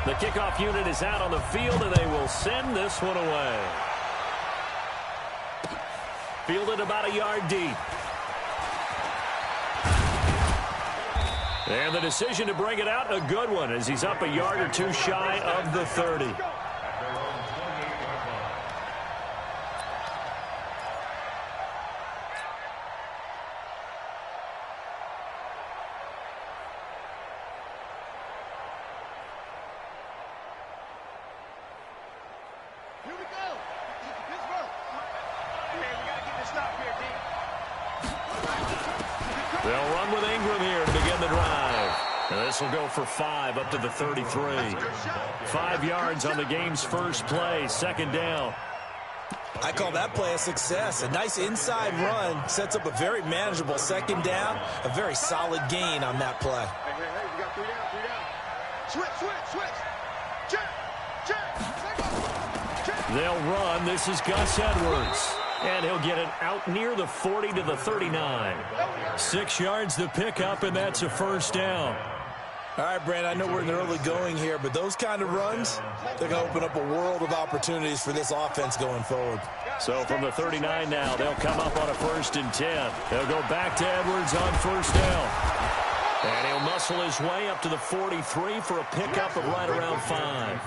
The kickoff unit is out on the field, and they will send this one away. Fielded about a yard deep. And the decision to bring it out, a good one, as he's up a yard or two shy of the 30. They'll run with Ingram here to begin the drive. And this will go for 5 up to the 33. 5 yards on the game's first play, second down. I call that play a success. A nice inside run sets up a very manageable second down. A very solid gain on that play. Hey, you got 3 down. Switch. Check. They'll run. This is Gus Edwards. And he'll get it out near the 40 to the 39. 6 yards to pick up, and that's a first down. All right, Brandon, I know we're in the early going here, but those kind of runs, they're going to open up a world of opportunities for this offense going forward. So from the 39 now, they'll come up on a 1st and 10. They'll go back to Edwards on first down. And he'll muscle his way up to the 43 for a pickup of right around 5.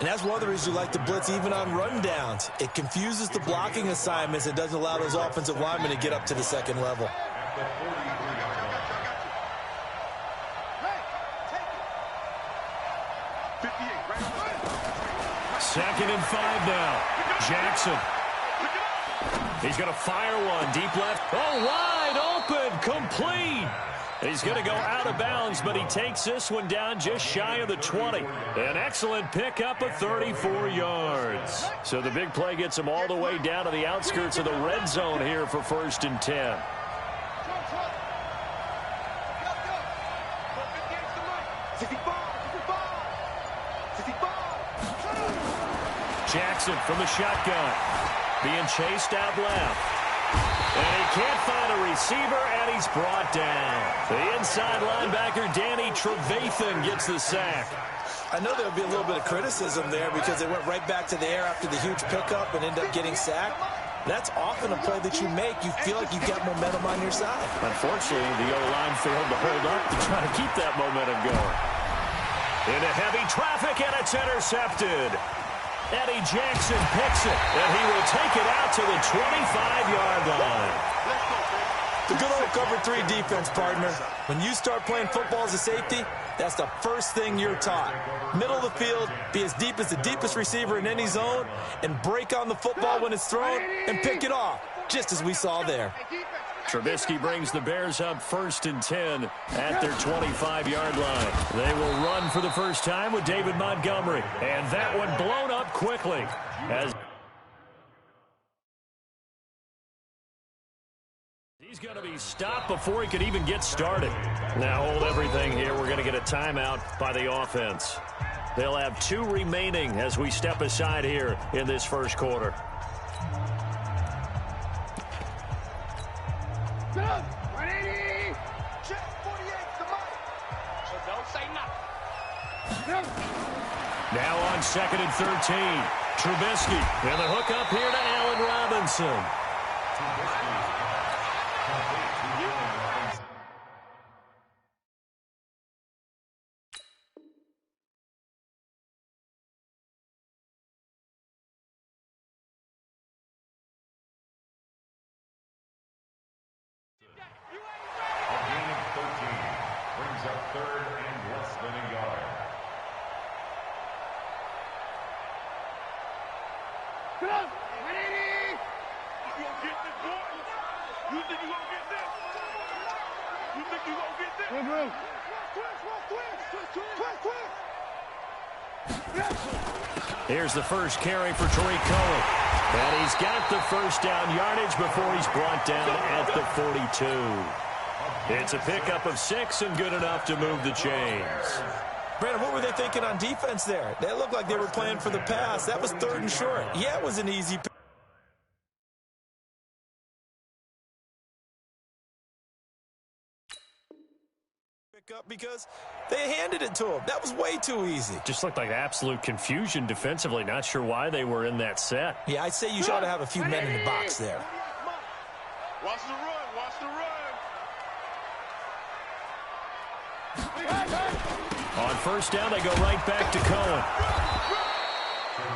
And that's one of the reasons you like to blitz even on rundowns. It confuses the blocking assignments. It doesn't allow those offensive linemen to get up to the second level. Second and 5 now. Jackson. He's going to fire one. Deep left. Oh, wide open. Complete. He's going to go out of bounds, but he takes this one down just shy of the 20. An excellent pickup of 34 yards. So the big play gets him all the way down to the outskirts of the red zone here for 1st and 10. Jackson from the shotgun. Being chased out left. And he can't find a receiver, and he's brought down. The inside linebacker, Danny Trevathan, gets the sack. I know there'll be a little bit of criticism there because they went right back to the air after the huge pickup and ended up getting sacked. That's often a play that you make. You feel like you've got momentum on your side. Unfortunately, the O-line failed to hold up to try to keep that momentum going. Into heavy traffic, and it's intercepted. Eddie Jackson picks it, and he will take it out to the 25-yard line. The good old cover 3 defense, partner. When you start playing football as a safety, that's the first thing you're taught. Middle of the field, be as deep as the deepest receiver in any zone, and break on the football when it's thrown and pick it off, just as we saw there. Trubisky brings the Bears up 1st and 10 at their 25-yard line. They will run for the first time with David Montgomery. And that one blown up quickly. As he's going to be stopped before he could even get started. Now hold everything here. We're going to get a timeout by the offense. They'll have 2 remaining as we step aside here in this first quarter. Now on 2nd and 13. Trubisky. And the hook up here to Allen Robinson. Brings up 3rd and less than a yard. Get up! 180! You gonna get this, boy? You think you gonna get this? You think you gonna get this? Twist! Here's the first carry for Tariq Cohen. And he's got the first down yardage before he's brought down at the 42. It's a pickup of 6 and good enough to move the chains. Brandon, what were they thinking on defense there? They looked like they were playing for the pass. That was 3rd and short. Yeah, it was an easy pick up because they handed it to him. That was way too easy. Just looked like absolute confusion defensively. Not sure why they were in that set. Yeah, I'd say you ought to have a few men in the box there. Watch the run. Watch the run. On first down, they go right back to Cohen.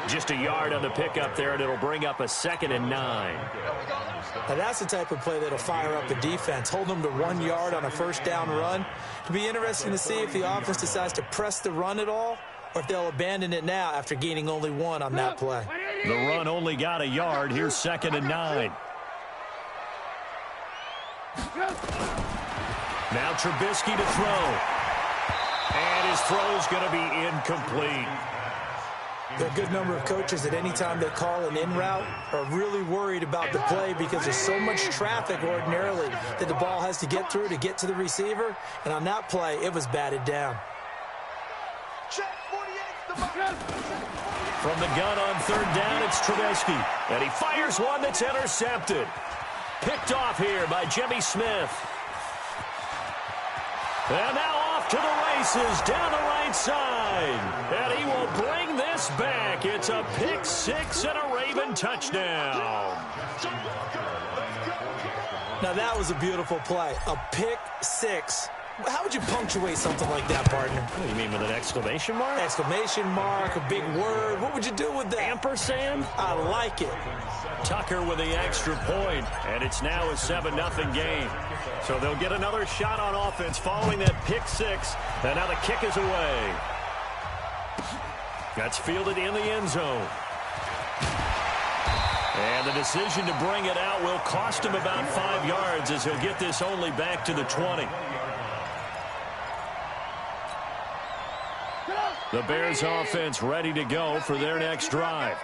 Just a yard on the pickup there, and it'll bring up a 2nd and 9. Now that's the type of play that'll fire up the defense. Hold them to 1 yard on a first down run. It'll be interesting to see if the offense decides to press the run at all, or if they'll abandon it now after gaining only 1 on that play. The run only got a yard. Here's 2nd and 9. Now Trubisky to throw. And his throw's going to be incomplete. There are a good number of coaches at any time they call an in route are really worried about the play because there's so much traffic ordinarily that the ball has to get through to get to the receiver. And on that play, it was batted down. From the gun on third down, it's Trubisky. And he fires one that's intercepted. Picked off here by Jimmy Smith. And now off to the races down the right side. And he will bring this back. It's a pick 6 and a Raven touchdown. Now that was a beautiful play. A pick 6. How would you punctuate something like that, partner? What do you mean, with an exclamation mark? Exclamation mark, a big word. What would you do with that? Ampersand? I like it. Tucker with the extra point, and it's now a 7-0 game. So they'll get another shot on offense following that pick 6, and now the kick is away. That's fielded in the end zone. And the decision to bring it out will cost him about 5 yards as he'll get this only back to the 20. The Bears offense ready to go for their next drive.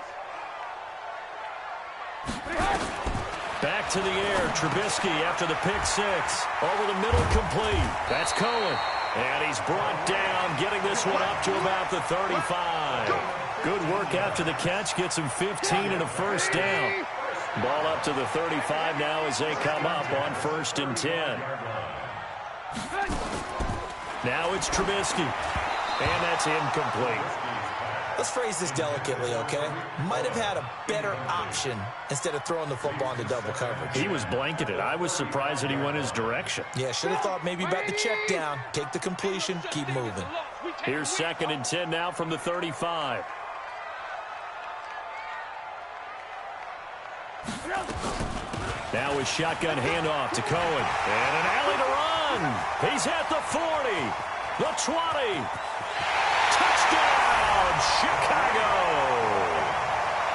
Back to the air, Trubisky after the pick 6. Over the middle, complete. That's Cohen. And he's brought down, getting this one up to about the 35. Good work after the catch, gets him 15 and a first down. Ball up to the 35 now as they come up on 1st and 10. Now it's Trubisky. And that's incomplete. Let's phrase this delicately, okay? Might have had a better option instead of throwing the football into double coverage. He was blanketed. I was surprised that he went his direction. Yeah, should have thought maybe about the check down, take the completion, keep moving. Here's 2nd and 10 now from the 35. Now a shotgun handoff to Cohen. And an alley to run. He's at the 40, the 20. Touchdown, Chicago.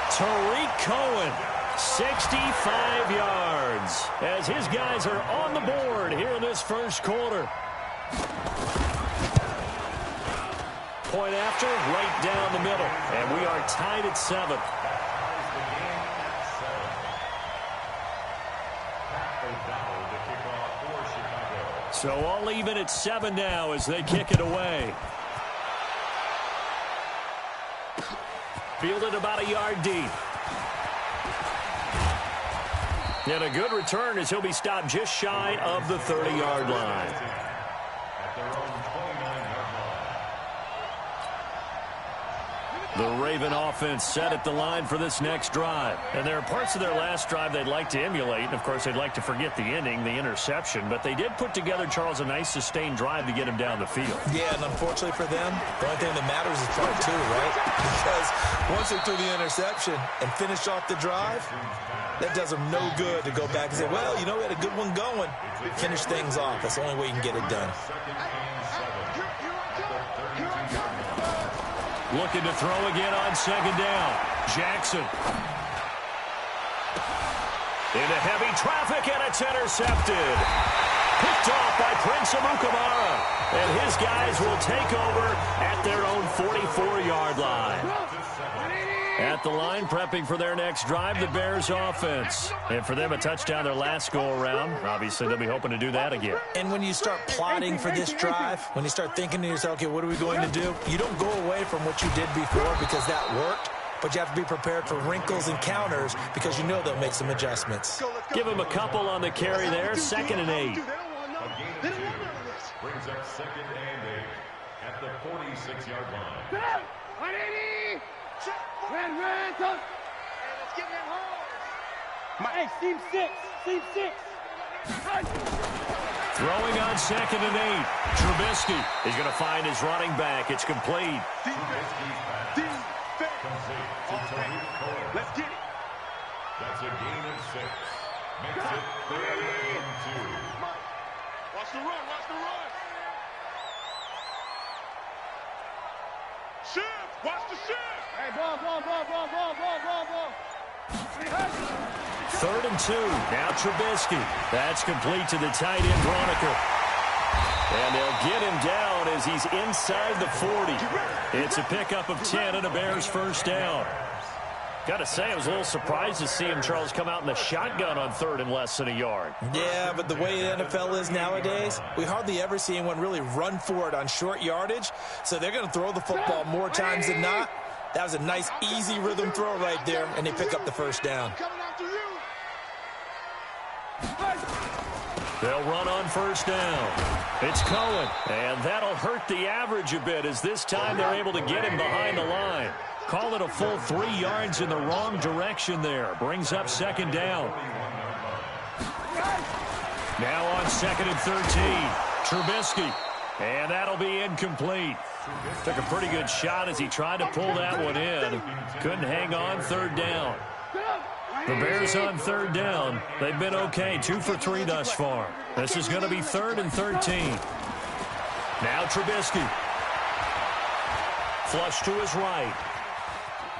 Tariq Cohen, 65 yards, as his guys are on the board here in this first quarter. Point after, right down the middle, and we are tied at 7. So all even at 7 now as they kick it away. Fielded about a yard deep. And a good return as he'll be stopped just shy of the 30-yard line. The Raven offense set at the line for this next drive. And there are parts of their last drive they'd like to emulate. And, of course, they'd like to forget the inning, the interception. But they did put together, Charles, a nice sustained drive to get him down the field. Yeah, and unfortunately for them, the only thing that matters is part 2, right? Because once they threw the interception and finished off the drive, that does them no good to go back and say, well, you know, we had a good one going. Finish things off. That's the only way you can get it done. Looking to throw again on 2nd down. Jackson. Into heavy traffic, and it's intercepted. Picked off by Prince Amukamara. And his guys will take over at their own 44-yard line. At the line, prepping for their next drive, the Bears offense. And for them, a touchdown their last go-around. Obviously, they'll be hoping to do that again. And when you start plotting for this drive, when you start thinking to yourself, okay, what are we going to do? You don't go away from what you did before because that worked, but you have to be prepared for wrinkles and counters because you know they'll make some adjustments. Give him a couple on the carry there, 2nd and 8. brings up 2nd and 8 at the 46-yard line. 180! Red, up! Hey, let's get them home! Hey, team 6! Team 6! Throwing on 2nd and 8. Trubisky is going to find his running back. It's complete. Trubisky's pass. Complete to Tariq Cohen. Let's get it! That's a gain of 6. Makes it 3rd and 2. Watch the run, watch the run! Shift! Watch the shift! Hey, ball! 3rd and 2. Now Trubisky. That's complete to the tight end, Broniker. And they'll get him down as he's inside the 40. It's a pickup of 10 and a Bears first down. Got to say, I was a little surprised to see him, Charles, come out in the shotgun on 3rd and less than a yard. Yeah, but the way the NFL is nowadays, we hardly ever see anyone really run for it on short yardage. So they're going to throw the football more times than not. That was a nice, easy rhythm throw right there, and they pick up the first down. They'll run on first down. It's Cohen, and that'll hurt the average a bit as this time they're able to get him behind the line. Call it a full 3 yards in the wrong direction there. Brings up 2nd down. Now on 2nd and 13. Trubisky. And that'll be incomplete. Took a pretty good shot as he tried to pull that one in. Couldn't hang on. 3rd down. The Bears on 3rd down. They've been okay. 2 for 3 thus far. This is going to be 3rd and 13. Now Trubisky. Flush to his right.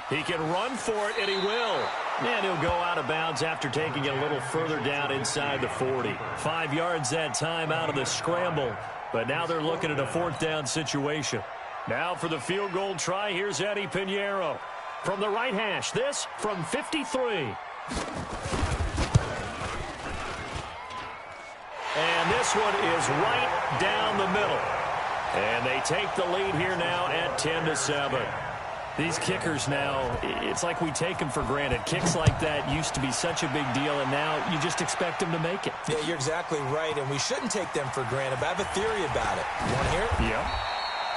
He can run for it, and he will. And he'll go out of bounds after taking it a little further down inside the 40. 5 yards that time out of the scramble. But now they're looking at a 4th down situation. Now for the field goal try, here's Eddie Pinheiro. From the right hash, this from 53. And this one is right down the middle. And they take the lead here now at 10-7. These kickers now, it's like we take them for granted. Kicks like that used to be such a big deal, and now you just expect them to make it. Yeah, you're exactly right, and we shouldn't take them for granted, but I have a theory about it. You want to hear it? Yeah.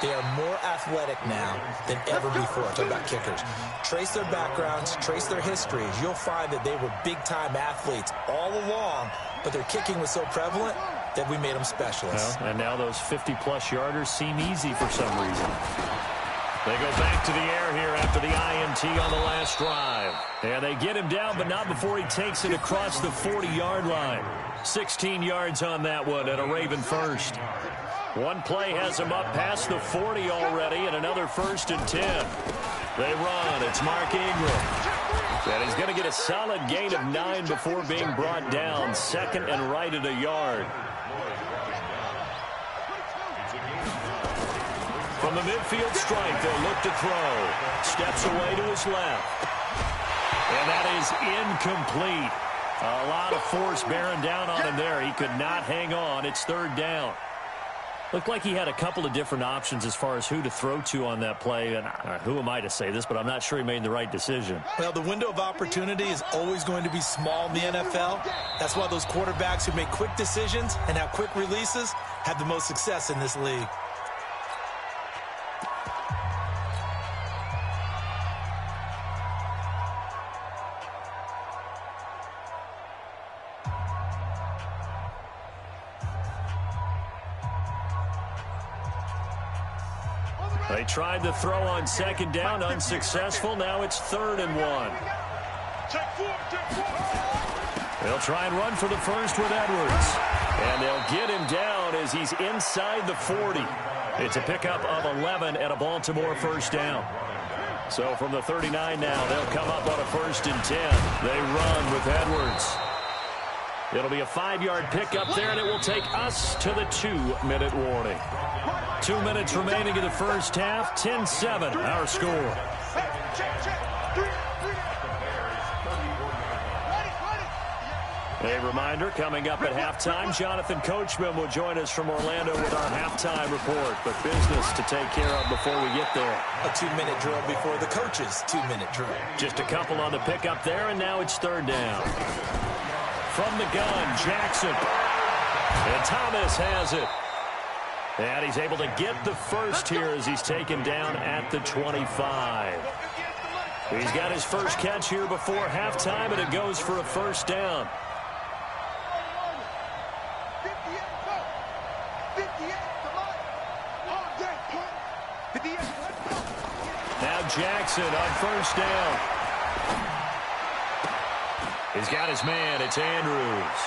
They are more athletic now than ever before. Talk about kickers. Trace their backgrounds, trace their histories. You'll find that they were big-time athletes all along, but their kicking was so prevalent that we made them specialists. Well, and now those 50-plus yarders seem easy for some reason. They go back to the air here after the INT on the last drive. And they get him down, but not before he takes it across the 40-yard line. 16 yards on that one and a Raven first. One play has him up past the 40 already, and another 1st and 10. They run. It's Mark Ingram. And he's going to get a solid gain of 9 before being brought down. 2nd and right at a yard. From the midfield stripe, they'll look to throw. Steps away to his left. And that is incomplete. A lot of force bearing down on him there. He could not hang on. It's 3rd down. Looked like he had a couple of different options as far as who to throw to on that play. And who am I to say this, but I'm not sure he made the right decision. Well, the window of opportunity is always going to be small in the NFL. That's why those quarterbacks who make quick decisions and have quick releases have the most success in this league. They tried to throw on 2nd down, unsuccessful. Now it's 3rd and 1. They'll try and run for the first with Edwards. And they'll get him down as he's inside the 40. It's a pickup of 11 and a Baltimore first down. So from the 39 now, they'll come up on a 1st and 10. They run with Edwards. It'll be a 5-yard pickup there, and it will take us to the 2-minute warning. 2 minutes remaining in the first half. 10-7, our score. A reminder, coming up at halftime, Jonathan Coachman will join us from Orlando with our halftime report. But business to take care of before we get there. A 2-minute drill before the coach's 2-minute drill. Just a couple on the pickup there, and now it's 3rd down. From the gun, Jackson. And Thomas has it. And he's able to get the first here as he's taken down at the 25. He's got his first catch here before halftime, and it goes for a first down. Now Jackson on first down. He's got his man. It's Andrews.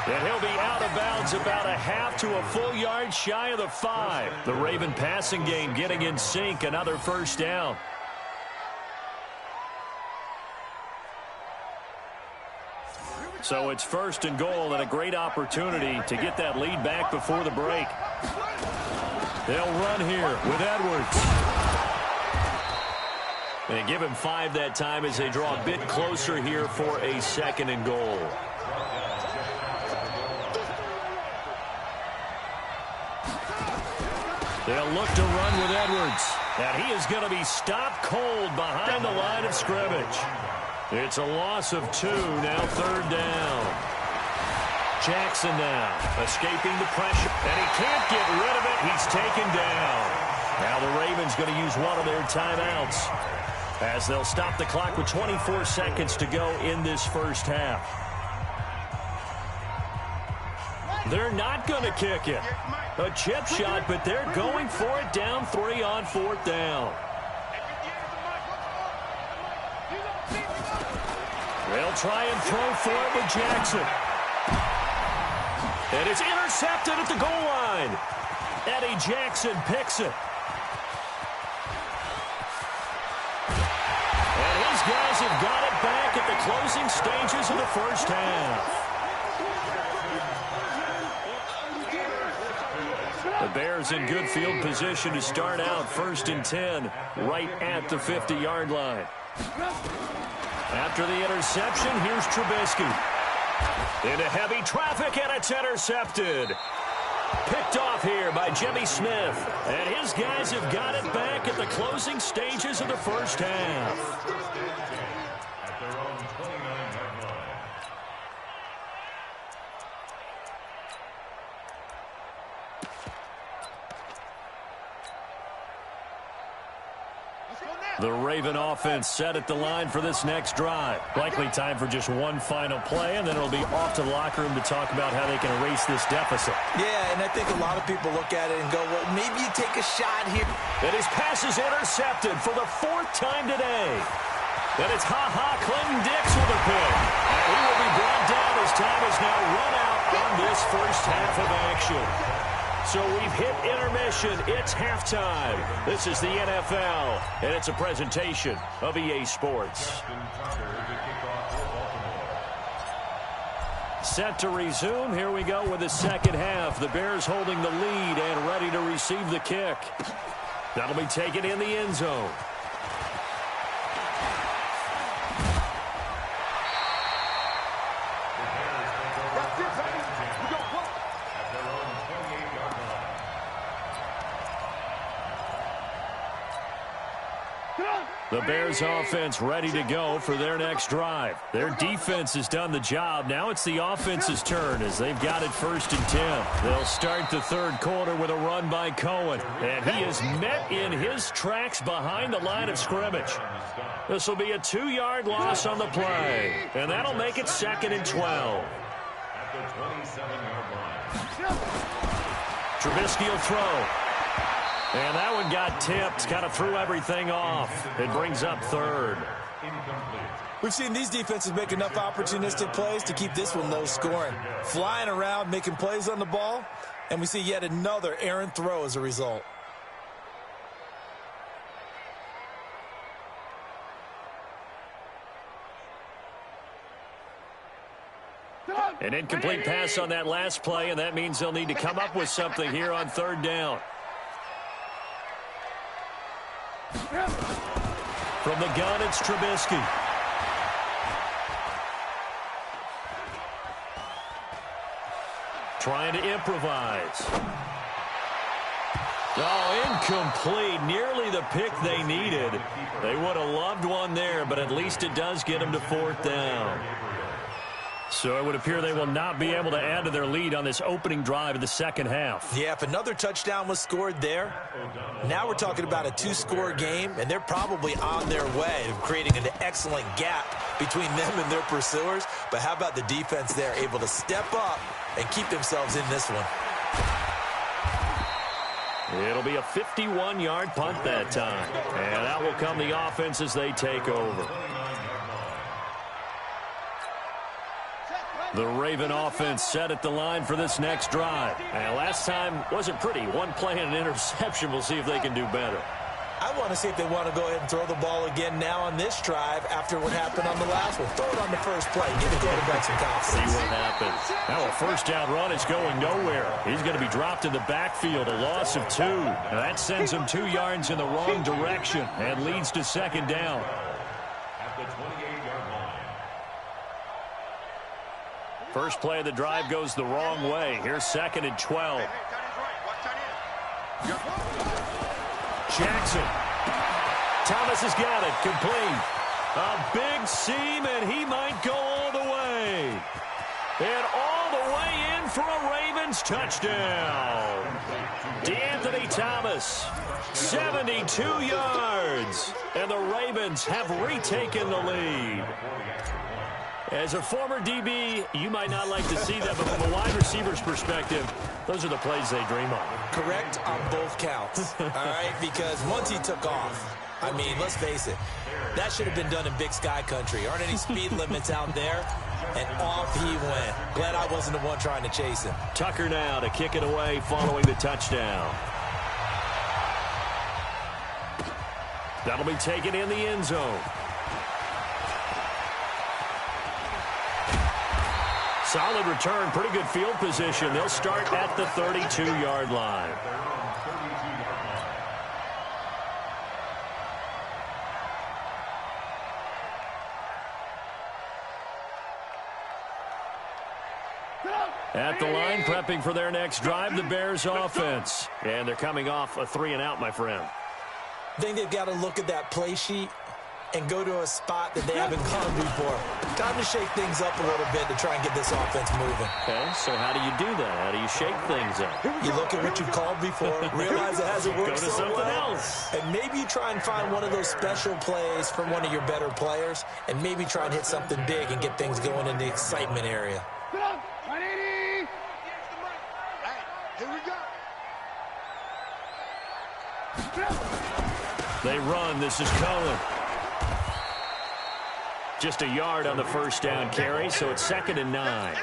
And he'll be out of bounds about a half to a full yard shy of the 5. The Raven passing game getting in sync. Another first down. So it's first and goal and a great opportunity to get that lead back before the break. They'll run here with Edwards. And give him 5 that time as they draw a bit closer here for a second and goal. They'll look to run with Edwards. And he is going to be stopped cold behind the line of scrimmage. It's a loss of 2, now third down. Jackson now escaping the pressure. And he can't get rid of it. He's taken down. Now the Ravens going to use one of their timeouts, as they'll stop the clock with 24 seconds to go in this first half. They're not going to kick it. A chip shot, but they're going for it down 3 on fourth down. They'll try and throw for it with Jackson. And it's intercepted at the goal line. Eddie Jackson picks it. Guys have got it back at the closing stages of the first half. The Bears in good field position to start out first and 10 right at the 50-yard line. After the interception, here's Trubisky. Into heavy traffic, and it's intercepted. Picked off here by Jimmy Smith. And his guys have got it back at the closing stages of the first half. At their own 29-yard line. The Raven offense set at the line for this next drive. Likely time for just one final play, and then it'll be off to the locker room to talk about how they can erase this deficit. Yeah, and I think a lot of people look at it and go, well, maybe you take a shot here. And his pass is intercepted for the 4th time today. And it's Clinton Dix with a pick. And he will be brought down as time has now run out on this first half of action. So we've hit intermission. It's halftime. This is the NFL, and it's a presentation of EA Sports. Set to resume. Here we go with the second half. The Bears holding the lead and ready to receive the kick. That'll be taken in the end zone. The Bears offense ready to go for their next drive. Their defense has done the job. Now it's the offense's turn as they've got it first and 10. They'll start the third quarter with a run by Cohen. And he is met in his tracks behind the line of scrimmage. This will be a 2-yard loss on the play. And that'll make it 2nd and 12. At the 27-yard line. Trubisky will throw. And that one got tipped, kind of threw everything off. It brings up third. We've seen these defenses make enough opportunistic plays to keep this one low scoring. Flying around, making plays on the ball, and we see yet another errant throw as a result. An incomplete pass on that last play, and that means they'll need to come up with something here on third down. From the gun, it's Trubisky. Trying to improvise. Oh, incomplete. Nearly the pick they needed. They would have loved one there, but at least it does get them to 4th down. So it would appear they will not be able to add to their lead on this opening drive of the second half. Yeah, if another touchdown was scored there, now we're talking about a two-score game, and they're probably on their way to creating an excellent gap between them and their pursuers. But how about the defense there, able to step up and keep themselves in this one? It'll be a 51-yard punt that time. And out will come the offense as they take over. The Raven offense set at the line for this next drive. And last time wasn't pretty. One play and an interception. We'll see if they can do better. I want to see if they want to go ahead and throw the ball again now on this drive after what happened on the last one. Throw it on the first play. Give the quarterback some confidence. See what happens. Now a first down run is going nowhere. He's going to be dropped in the backfield, a loss of 2. Now that sends him 2 yards in the wrong direction and leads to second down. At the 28-yard line. First play of the drive goes the wrong way. Here's second and 12. Jackson. Thomas has got it. Complete. A big seam, and he might go all the way. And all the way in for a Ravens touchdown. DeAnthony Thomas, 72 yards. And the Ravens have retaken the lead. As a former DB, you might not like to see that, but from a wide receiver's perspective, those are the plays they dream of. Correct on both counts, all right? Because once he took off, I mean, let's face it, that should have been done in Big Sky Country. Aren't any speed limits out there? And off he went. Glad I wasn't the one trying to chase him. Tucker now to kick it away following the touchdown. That'll be taken in the end zone. Solid return, pretty good field position. They'll start at the 32-yard line. At the line, prepping for their next drive, the Bears offense. And they're coming off a 3-and-out, my friend. I think they've got to look at that play sheet and go to a spot that they haven't gone before. Time to shake things up a little bit to try and get this offense moving. Okay, so how do you do that? How do you shake things up? You look at what you've called before, realize it hasn't worked Go to so something well, else. and maybe you try and find one of those special plays from one of your better players, and maybe try and hit something big and get things going in the excitement area. Get up, 180. Hey, here we go. They run. This is Cohen. Just a yard on the first down carry, so it's 2nd and 9. Marlon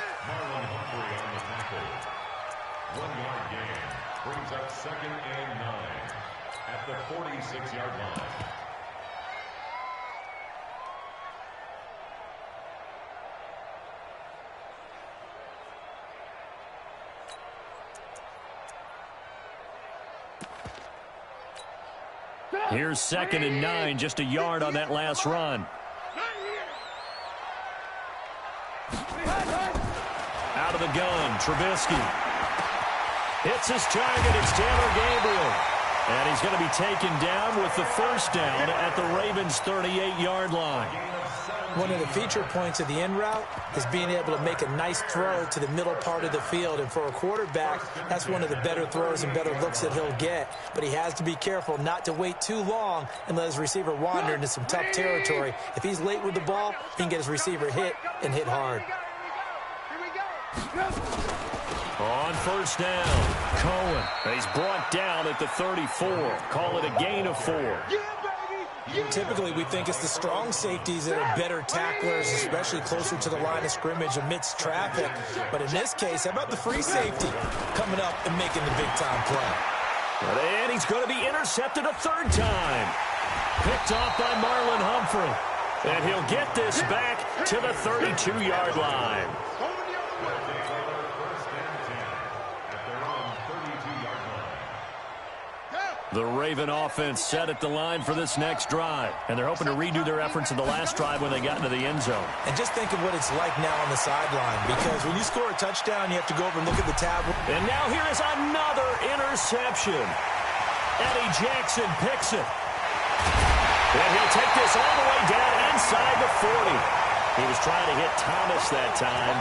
Humphrey on the tackle. 1-yard gain brings up 2nd and 9 at the 46-yard line. Here's 2nd and 9, just a yard on that last run. Out of the gun, Trubisky. Hits his target, it's Taylor Gabriel. And he's going to be taken down with the first down at the Ravens' 38-yard line. One of the feature points of the in route is being able to make a nice throw to the middle part of the field. And for a quarterback, that's one of the better throws and better looks that he'll get. But he has to be careful not to wait too long and let his receiver wander into some tough territory. If he's late with the ball, he can get his receiver hit and hit hard. On first down, Cohen. He's brought down at the 34. Call it a gain of 4. Typically, we think it's the strong safeties that are better tacklers, especially closer to the line of scrimmage amidst traffic. But in this case, how about the free safety coming up and making the big-time play? And he's going to be intercepted a 3rd time. Picked off by Marlon Humphrey. And he'll get this back to the 32-yard line. The Raven offense set at the line for this next drive. And they're hoping to redo their efforts in the last drive when they got into the end zone. And just think of what it's like now on the sideline, because when you score a touchdown, you have to go over and look at the tablet. And now here is another interception. Eddie Jackson picks it. And he'll take this all the way down inside the 40. He was trying to hit Thomas that time.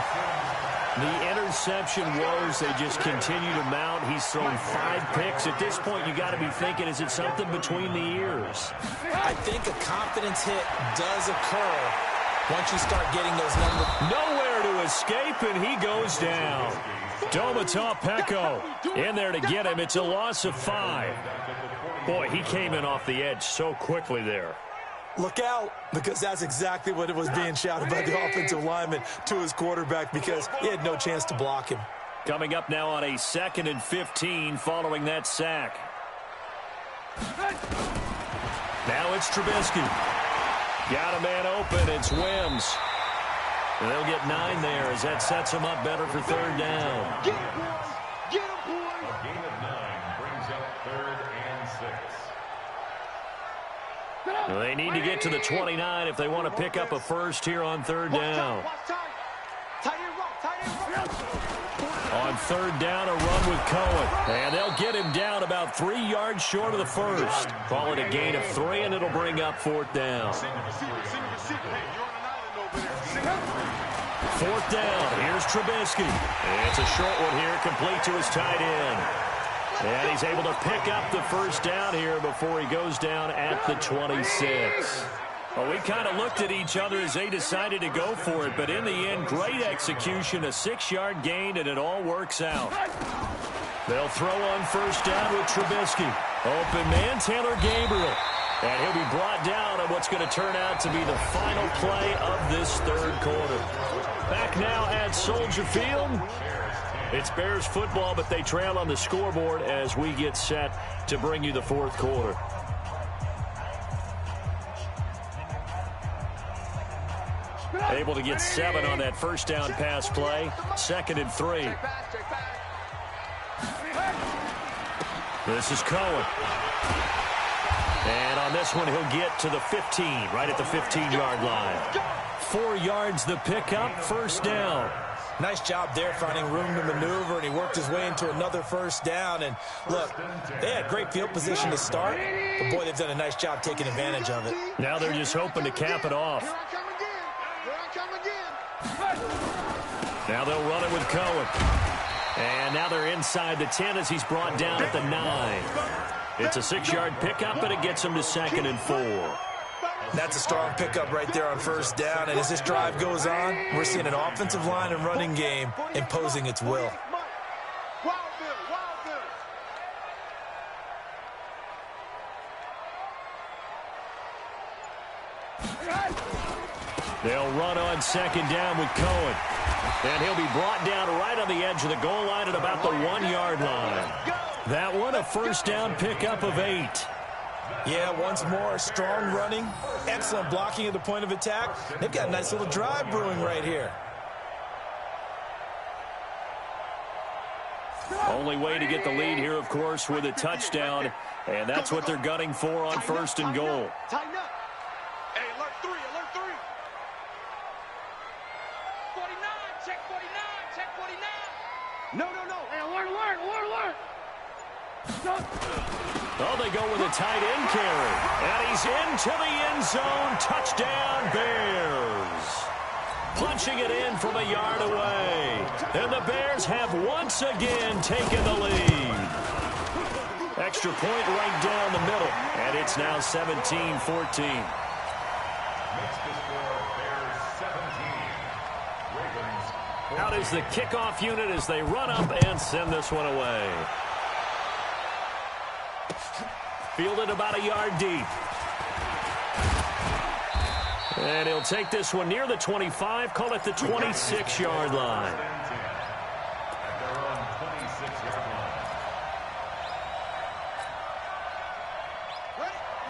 The interception woes, they just continue to mount. He's thrown 5 picks. At this point, you got to be thinking, is it something between the ears? I think a confidence hit does occur once you start getting those numbers. Nowhere to escape, and he goes down. Domata Peko in there to get him. It's a loss of 5. Boy, he came in off the edge so quickly there. Look out, because that's exactly what it was being shouted by the offensive lineman to his quarterback, because he had no chance to block him. Coming up now on a 2nd and 15 following that sack. Now it's Trubisky. Got a man open. It's Wims. And they'll get 9 there as that sets him up better for 3rd down. Get him, boys. Get him, boys. A gain of 9 brings up 3rd and 6. Well, they need to get to the 29 if they want to pick up a first here on 3rd down. On 3rd down, a run with Cohen. And they'll get him down about 3 yards short of the first. Call it a gain of 3, and it'll bring up 4th down. 4th down. Here's Trubisky. It's a short one here, complete to his tight end. And he's able to pick up the 1st down here before he goes down at the 26. Well, we kind of looked at each other as they decided to go for it, but in the end, great execution, a 6-yard gain, and it all works out. They'll throw on 1st down with Trubisky. Open man, Taylor Gabriel. And he'll be brought down on what's going to turn out to be the final play of this 3rd quarter. Back now at Soldier Field. It's Bears football, but they trail on the scoreboard as we get set to bring you the 4th quarter. Able to get 7 on that 1st down pass play. 2nd and 3. This is Cohen. And on this one, he'll get to the 15, right at the 15-yard line. 4 yards the pickup, 1st down. Nice job there finding room to maneuver, and he worked his way into another 1st down. And look, they had great field position to start, but boy, they've done a nice job taking advantage of it. Now they're just hoping to cap it off. Now they'll run it with Cohen. And now they're inside the 10 as he's brought down at the 9. It's a 6-yard pickup, and it gets him to 2nd and 4. That's a strong pickup right there on 1st down. And as this drive goes on, we're seeing an offensive line and running game imposing its will. They'll run on 2nd down with Cohen. And he'll be brought down right on the edge of the goal line at about the 1-yard line. That one, a 1st down pickup of 8. Yeah, once more, strong running, excellent blocking at the point of attack. They've got a nice little drive brewing right here. Only way to get the lead here, of course, with a touchdown. And that's what they're gunning for on 1st and goal. Tighten up. Hey, alert 3, alert 3. 49, check 49, check 49. No. Hey, alert. Oh, they go with a tight end carry. And he's into the end zone. Touchdown, Bears. Punching it in from a yard away. And the Bears have once again taken the lead. Extra point right down the middle. And it's now 17-14. Out is the kickoff unit as they run up and send this one away. Fielded about a yard deep. And he'll take this one near the 25, call it the 26-yard line.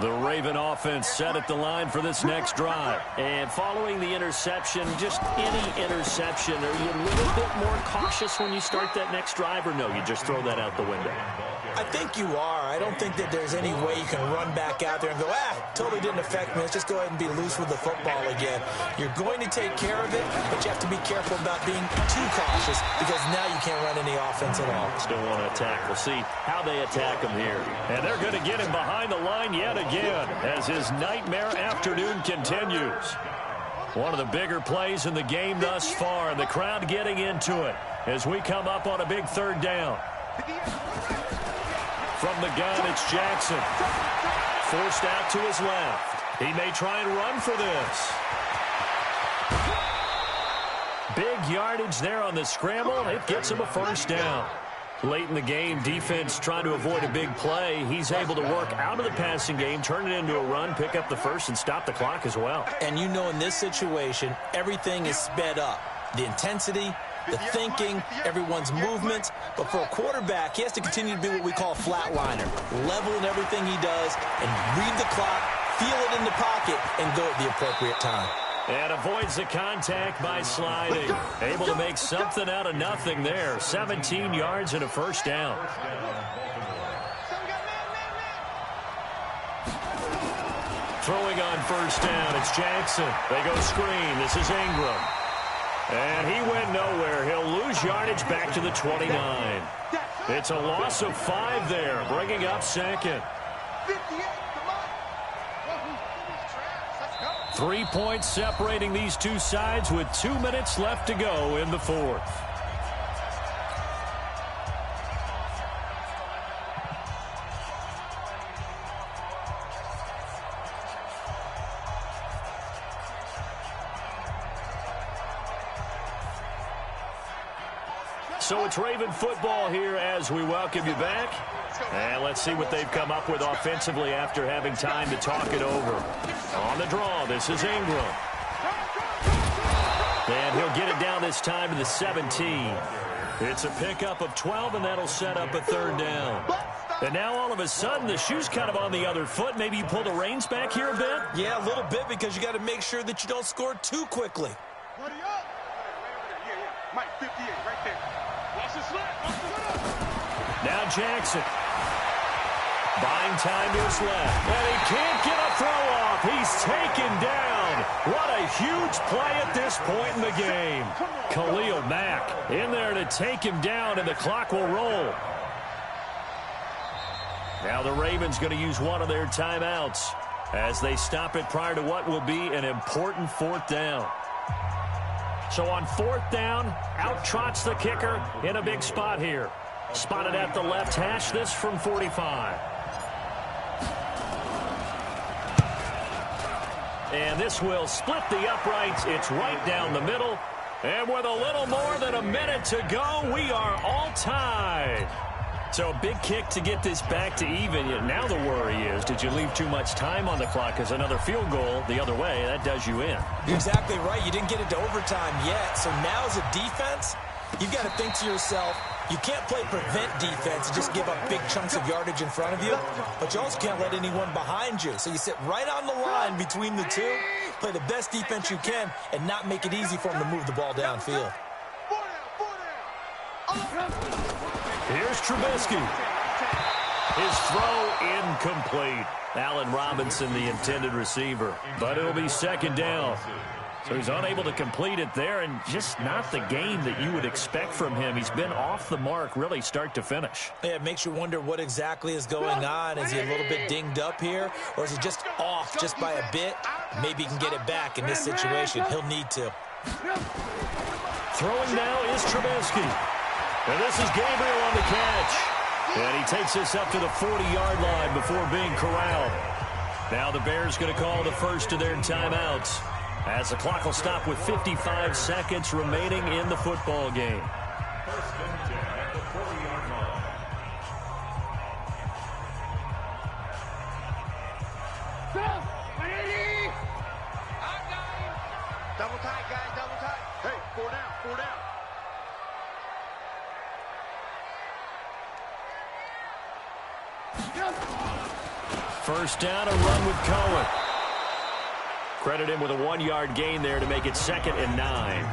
The Raven offense set at the line for this next drive. And following the interception, just any interception, are you a little bit more cautious when you start that next drive, or no, you just throw that out the window? I think you are. I don't think that there's any way you can run back out there and go, totally didn't affect me. Let's just go ahead and be loose with the football again. You're going to take care of it, but you have to be careful about being too cautious because now you can't run any offense at all. Still want to attack. We'll see how they attack him here. And they're going to get him behind the line yet again as his nightmare afternoon continues. One of the bigger plays in the game thus far, and the crowd getting into it as we come up on a big third down. From the gun, it's Jackson. Forced out to his left. He may try and run for this. Big yardage there on the scramble. It gets him a first down. Late in the game, defense trying to avoid a big play. He's able to work out of the passing game, turn it into a run, pick up the first, and stop the clock as well. And you know in this situation, everything is sped up. The intensity, the thinking, everyone's movement. But for a quarterback, he has to continue to be what we call a flatliner. Level in everything he does and read the clock, feel it in the pocket, and go at the appropriate time. And avoids the contact by sliding. Able to make something out of nothing there. 17 yards and a first down. Throwing on first down, it's Jackson. They go screen. This is Ingram. And he went nowhere. He'll lose yardage back to the 29. It's a loss of 5 there, bringing up second. 3 points separating these two sides with 2 minutes left to go in the fourth. So it's Raven football here as we welcome you back. And let's see what they've come up with offensively after having time to talk it over. On the draw, this is Ingram. And he'll get it down this time to the 17. It's a pickup of 12, and that'll set up a third down. And now all of a sudden, the shoe's kind of on the other foot. Maybe you pull the reins back here a bit? Yeah, a little bit, because you got to make sure that you don't score too quickly. Mike, 58, right there. Watch the slip. Now Jackson. Buying time to his left. And he can't get a throw off. He's taken down. What a huge play at this point in the game. Khalil Mack in there to take him down, and the clock will roll. Now the Ravens going to use one of their timeouts as they stop it prior to what will be an important fourth down. So on fourth down, out trots the kicker in a big spot here. Spotted at the left hash, this from 45. And this will split the uprights. It's right down the middle. And with a little more than a minute to go, we are all tied. So a big kick to get this back to even. Now the worry is, did you leave too much time on the clock? Because another field goal the other way, that does you in. You're exactly right. You didn't get it to overtime yet. So now as a defense, you've got to think to yourself, you can't play prevent defense and just give up big chunks of yardage in front of you, but you also can't let anyone behind you. So you sit right on the line between the two, play the best defense you can, and not make it easy for them to move the ball downfield. Here's Trubisky. His throw incomplete. Allen Robinson, the intended receiver. But it'll be second down. So he's unable to complete it there, and just not the game that you would expect from him. He's been off the mark really start to finish. Yeah, it makes you wonder what exactly is going on. Is he a little bit dinged up here, or is he just off just by a bit? Maybe he can get it back in this situation. He'll need to. Throwing now is Trubisky. And this is Gabriel on the catch. And he takes this up to the 40-yard line before being corralled. Now the Bears going to call the first of their timeouts, as the clock will stop with 55 seconds remaining in the football game. First and 10 at the 40-yard line. Double tight, guys, double tight. Hey, 4 down, 4 down. First down, a run with Cohen. Credit him with a 1-yard gain there to make it 2nd and 9.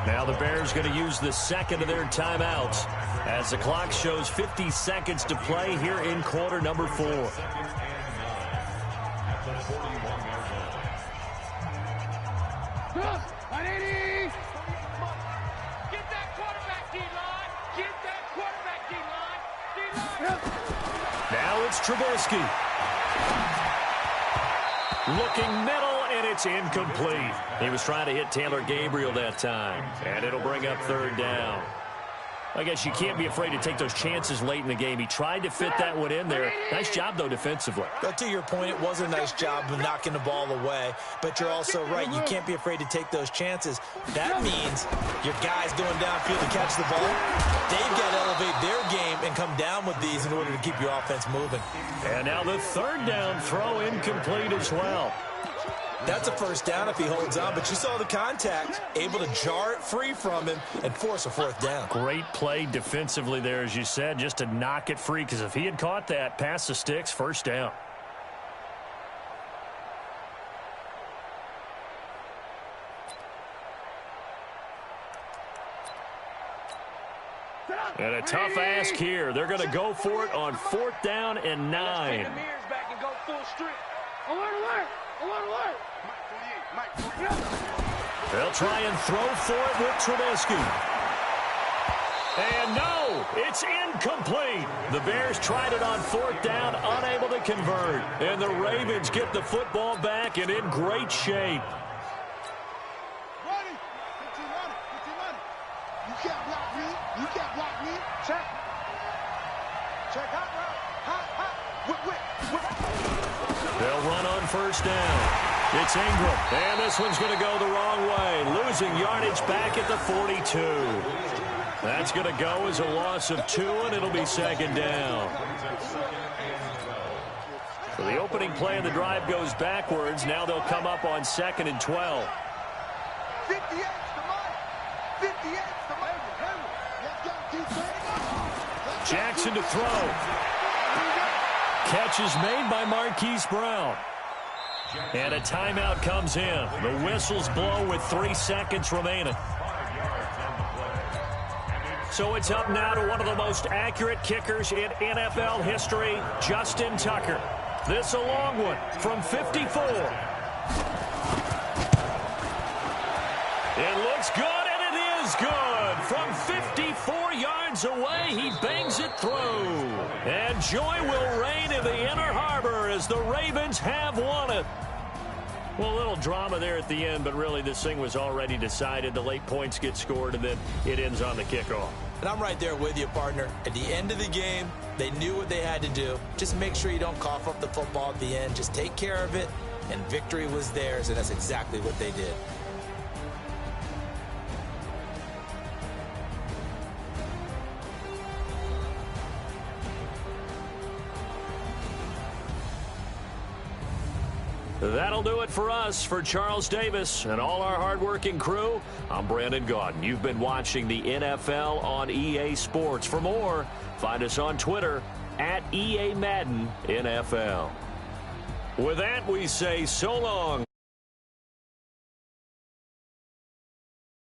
Now the Bears going to use the second of their timeouts as the clock shows 50 seconds to play here in quarter number 4. Second and 9 at the 41-yard line. Get that quarterback, D-line. Get that quarterback, D-line. D-line. Now it's Trubisky. Looking middle, and it's incomplete. He was trying to hit Taylor Gabriel that time, and it'll bring up third down. I guess you can't be afraid to take those chances late in the game. He tried to fit that one in there. Nice job, though, defensively. But to your point, it was a nice job of knocking the ball away. But you're also right. You can't be afraid to take those chances. That means your guys going downfield to catch the ball, they've got to elevate their game and come down with these in order to keep your offense moving. And now the third down throw incomplete as well. That's a first down if he holds on, but you saw the contact, able to jar it free from him and force a fourth down. Great play defensively there, as you said, just to knock it free, because if he had caught that, past the sticks, first down. And a tough ask here. They're going to go for it on 4th down and 9. They'll try and throw for it with Trubisky. And no, it's incomplete. The Bears tried it on 4th down, unable to convert. And the Ravens get the football back and in great shape. You can't block me. You can't block me. Check. Check out. They'll run on 1st down. It's Ingram, and this one's going to go the wrong way, losing yardage back at the 42. That's going to go as a loss of 2, and it'll be 2nd down. So the opening play of the drive goes backwards. Now they'll come up on 2nd and 12. 58's the money. 58's the money. Jackson to throw. Catch is made by Marquise Brown. And a timeout comes in. The whistles blow with 3 seconds remaining. So it's up now to one of the most accurate kickers in NFL history, Justin Tucker. This a long one from 54. It looks good, and it is good. From 54 yards away, he bangs it through. And joy will reign in the Inner Harbor as the Ravens have won it. Well, a little drama there at the end, but really this thing was already decided. The late points get scored, and then it ends on the kickoff. And I'm right there with you, partner. At the end of the game, they knew what they had to do. Just make sure you don't cough up the football at the end. Just take care of it, and victory was theirs, and that's exactly what they did. That'll do it for us. For Charles Davis and all our hardworking crew, I'm Brandon Gaudin. You've been watching the NFL on EA Sports. For more, find us on Twitter at EA Madden NFL. With that, we say so long.